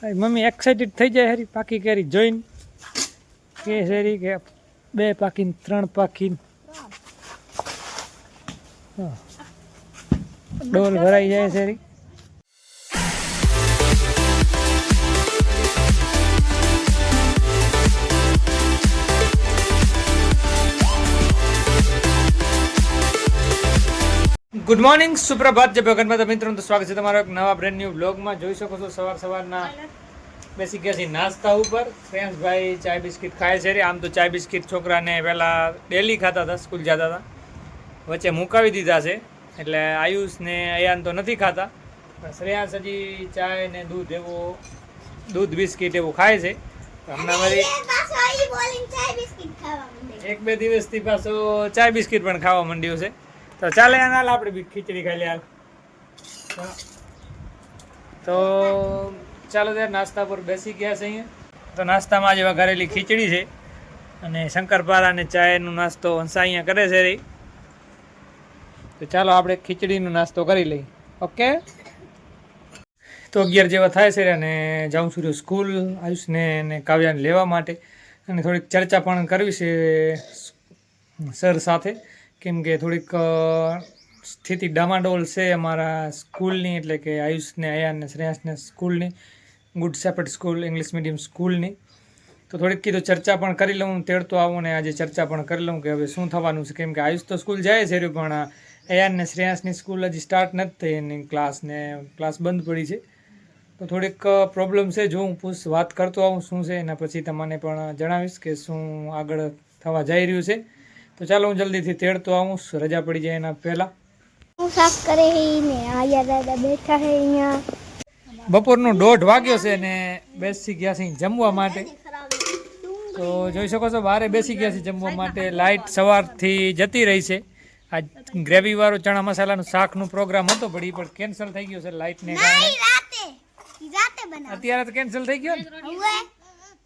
Mummy excited થઈ જાય હરી પાકી કેરી જોઈને કે શેરી કે 2 પાકીને 3 પાકીને ડોલ ભરાઈ જાય શેરી. ગુડ મોર્નિંગ, સુપ્રભાત, જય ભગવાન મિત્રો. તો સ્વાગત છે તમારો એક નવા બ્રેન્ડ ન્યૂ બ્લોગમાં. જોઈ શકો છો સવારના બેસી ગયા છે નાસ્તા ઉપર. ફ્રેન્ડ્સભાઈ ચાય બિસ્કિટ ખાય છે. આમ તો ચાય બિસ્કિટ છોકરાને પહેલાં ડેલી ખાતા હતા, સ્કૂલ જતા હતા, વચ્ચે મુકાવી દીધા છે. એટલે આયુષ ને અયાન તો નથી ખાતા, પણ શ્રેયાસ હજી ચાય ને દૂધ બિસ્કિટ એવું ખાય છે. હમણાં વળી 1-2 દિવસથી પાછો ચાય બિસ્કિટ પણ ખાવા માંડ્યું છે. તો ચાલે હાલ આપણે બી ખીચડી ખાઈ લે હાલ. તો ચાલો ત્યારે નાસ્તા પર બેસી ગયા છે અહીંયા. તો નાસ્તામાં જેવા ઘરેલી ખીચડી છે અને શંકરપારા અને ચાયનો નાસ્તો હંસા અહીંયા કરે છે રહી. તો ચાલો આપણે ખીચડીનો નાસ્તો કરી લઈએ. ઓકે, તો 11 જેવા થાય છે અને જાઉં છું સ્કૂલ આયુષને અને કાવ્યાને લેવા માટે. અને થોડીક ચર્ચા પણ કરવી છે સર સાથે, કેમ કે થોડીક સ્થિતિ ડામાડોલ છે અમારા સ્કૂલની, એટલે કે આયુષને અયાનને શ્રેયાસને સ્કૂલની, ગુડ શેપર્ડ સ્કૂલ ઇંગ્લિશ મીડિયમ સ્કૂલની. તો થોડીક કીધું ચર્ચા પણ કરી લઉં, તેડતો આવું ને આજે ચર્ચા પણ કરી લઉં કે હવે શું થવાનું છે. કેમ કે આયુષ તો સ્કૂલ જાય છે પણ અયાનને શ્રેયાસની સ્કૂલ હજી સ્ટાર્ટ નથી થઈ, એની ક્લાસ બંધ પડી છે. તો થોડીક પ્રોબ્લેમ છે. જો હું વાત કરતો આવું શું છે, એના પછી તમને પણ જણાવીશ કે શું આગળ થવા જઈ રહ્યું છે. તો ચાલો હું જલ્દીથી તેડતો આવું, રજા પડી જાય એના પહેલા. બપોરનો 1:30 વાગ્યો છે ને બેસી ગયા છે જમવા માટે. તો જોઈ શકો છો બારે બેસી ગયા છે જમવા માટે. લાઇટ સવારથી જતી રહી છે. આજ ગ્રેવી વાળો ચણા મસાલાનું શાકનું પ્રોગ્રામ હતો પણ કેન્સલ થઈ ગયો છે લાઇટને કારણે. અત્યારે તો કેન્સલ થઈ ગયો ને?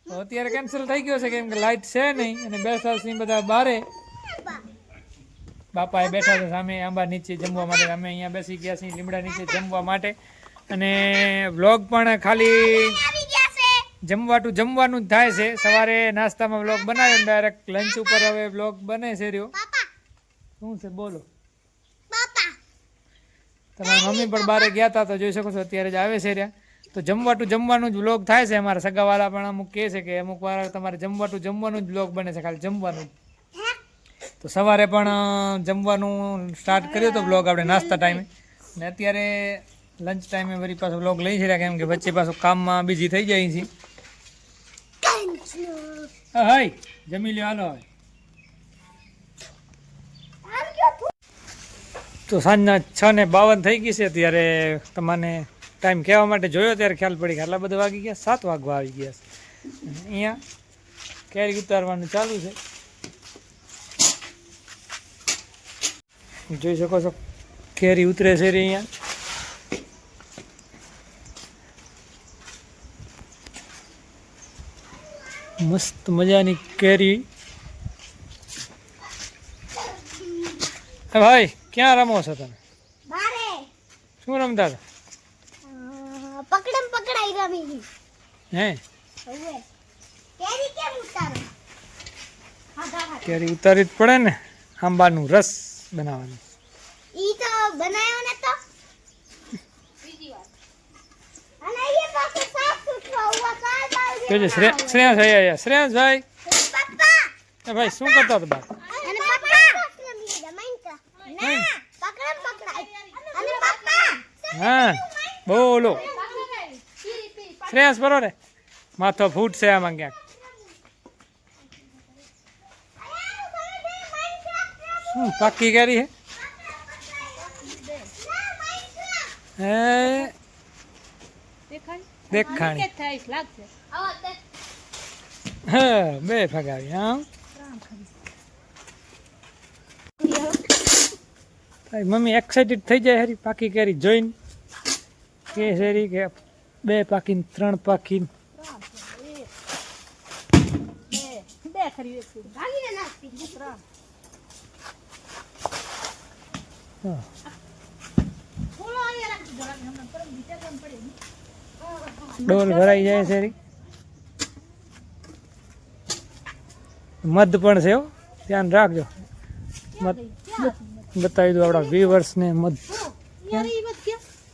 તો અત્યારે કેન્સલ થઈ ગયો છે કેમ કે લાઇટ છે નહીં અને બેસા છે બધા બારે. બાપાએ બેઠા છે સામે આંબા નીચે જમવા માટે, અમે અહીંયા બેસી ગયા છીએ લીમડા નીચે જમવા માટે. અને વ્લોગ પણ ખાલી જમવાનું જ થાય છે. સવારે નાસ્તામાં વ્લોગ બનાવ્યો, ડાયરેક્ટ લંચ ઉપર હવે વ્લોગ બને છે રહ્યો. શું છે બોલો? તમારા મમ્મી પણ બહાર ગયા હતા તો જોઈ શકો છો અત્યારે જ આવે છે રહ્યા. તો જમવાનું જ વ્લોગ થાય છે. અમારા સગાવાળા પણ અમુક કહે છે કે અમુક વાર તમારે જમવાનું જ વ્લોગ બને છે, ખાલી જમવાનું જ. તો સવારે પણ જમવાનું સ્ટાર્ટ કર્યો હતો બ્લોગ આપણે નાસ્તા ટાઈમે, ને અત્યારે લંચ ટાઈમે વળી પાછો બ્લોગ લઈ છે કેમ કે વચ્ચે પાછો કામમાં બીજી થઈ જાય છે. હાય જમી લ્યો હાલો હવે. તો સાંજના 6:52 થઈ ગઈ છે. અત્યારે તમને ટાઈમ કહેવા માટે જોયો ત્યારે ખ્યાલ પડી કે આટલા બધા વાગી ગયા, 7 વાગવા આવી ગયા છે. અહીંયા કેરી ઉતારવાનું ચાલુ છે. જોઈ શકો છો કેરી ઉતરે છે અહીંયા. મસ્ત મજાની કેરી. ભાઈ ક્યાં રમો છો તમે? શું રમતા હતા? પકડાઈ રમી. હે કેરી ઉતારી જ પડે ને, આંબાનું રસ બનાવવાનું. ઈ તો બનાયો ને તો બીજી વાર. અને એ પાછો સાફ સુથરો હુઆ કાલ જોજે શ્રેયાસ આયા. શ્રેયાસ ભાઈ. પપ્પા. એ ભાઈ શું કરતા હતા બા? અને પપ્પા પકડાઈ. અને પપ્પા. હા બોલો. શ્રેયાસ બરો રે માથો ફૂટ છે આમાં ક્યાંક. શું પાકી કેરી હે? દેખાણી હા 2 ફગાવી. હા મમ્મી એક્સાઇટેડ થઈ જાય હરી પાકી કેરી જોઈને કે શેરી કે 2 પાકીને 3 પાકીને. ડોલ ભરાઈ જાય છે રી. મધ પણ છે હો, ધ્યાન રાખજો. મધ બતાવી દઉં આપણા વ્યુઅર્સને મધ.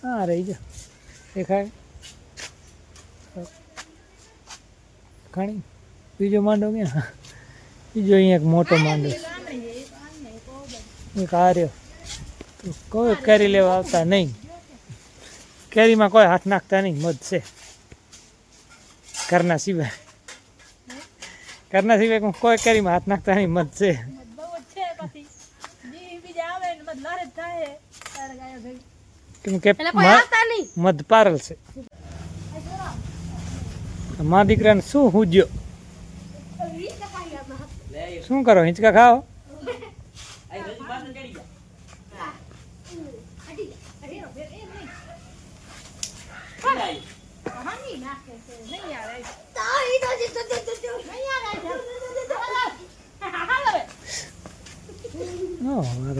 હા રહી જા દેખાય ખાણી. બીજો માંડો ક્યાં? બીજો અહીંયા એક મોટો માંડો એક આ રહ્યો. તો કોઈ કેરી લેવા આવતા નહીં. કેરીમાં કોઈ હાથ નાખતા નહીં, મધ છે ઘરના સિવાય. ઘરના સિવાય કોઈ કેરીમાં હાથ નાખતા નહીં, મધ છે. કેમ કે મધ પારલ છે. મા દીકરાને શું હુજ્યો? શું કરો? હિંચકા ખાઓ?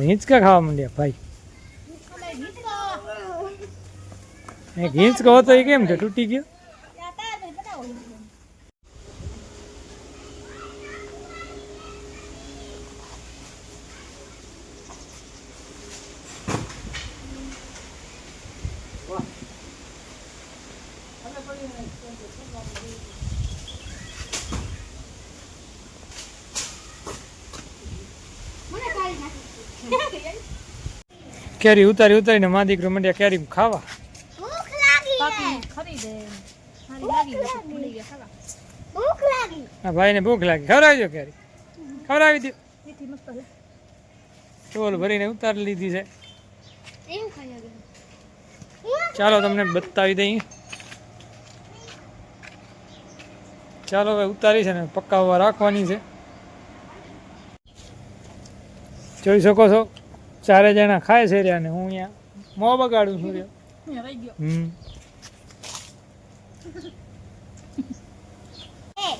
હિંચકા ખાવા માંડ્યા ભાઈ. એક હિંચકો હતો એ કેમ છે તૂટી ગયો? કેરી ઉતારી ઉતારીને મા દીકરો મંડ્યા કેરી ખાવા. ભૂખ લાગી. આ ભાઈને ભૂખ લાગી. ખવડાવજો કેરી, ખવડાવી દો. ટોલ ભરીને ઉતારી લીધી છે. ચાલો તમને બતાવી દઈએ. ચાલો હવે ઉતારી છે ને પકાવવા રાખવાની છે. જોઈ શકો છો ચારે જણા ખાય છે રહ્યા ને હું અહીંયા મોં બગાડું છું રહ્યો.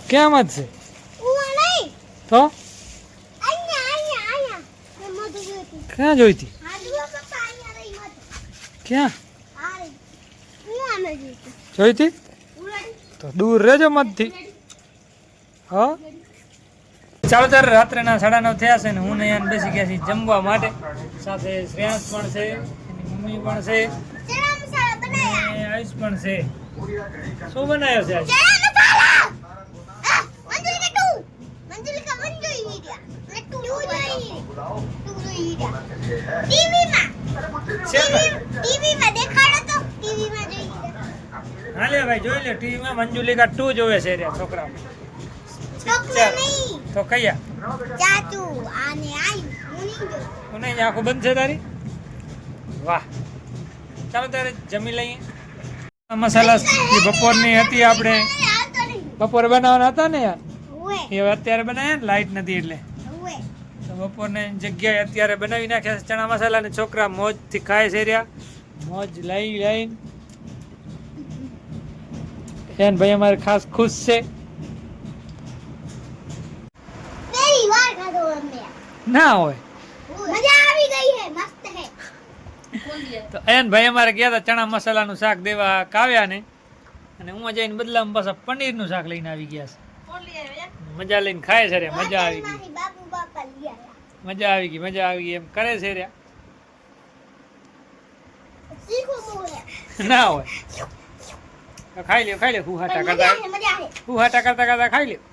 કેમ જ છે તો ક્યાં જોઈતી? ક્યાં જોઈતી? તો દૂર રહેજો મતથી. હા ચાલો ત્યારે રાત્રેના 9:30 થયા છે ને હું ને અહીંયા બેસી ગયા છીએ જમવા માટે. સાથે શ્રેયાંશ પણ છે, એની મમ્મી પણ છે અને આયુષ પણ છે. શું બનાવ્યો છે આજે? હા લે ભાઈ જોઈ લે, ટીવીમાં મંજુલિકા 2 જોવે છે રે છોકરા. તો કયા નહીં આખું બંધ છે તારી? વાહ. ચાલો ત્યારે જમી લઈએ. મસાલા બપોરની હતી, આપણે બપોરે બનાવવાના હતા ને યાર, એ અત્યારે બનાવ્યા ને લાઈટ નથી એટલે. તો બપોરની જગ્યાએ અત્યારે બનાવી નાખ્યા છે ચણા મસાલા ને છોકરા મોજથી ખાય છે રહ્યા. મોજ લઈને એન ભાઈ અમારે ખાસ ખુશ છે. ના હોય તો એન ભાઈ અમારે ગયા હતા ચણા મસાલાનું શાક દેવા કાવ્યાને, અને હું જઈને બદલામાં પાછા પનીરનું શાક લઈને આવી ગયા છે. મજા લઈને ખાય છે રે. મજા આવી ગઈ, મજા આવી ગઈ, મજા આવી ગઈ એમ કરે છે રે. ના હોય ખાઈ લ્યો, ખાઈ લ્યો. હુહાટા કરતા કરતા ખાઈ લ્યો.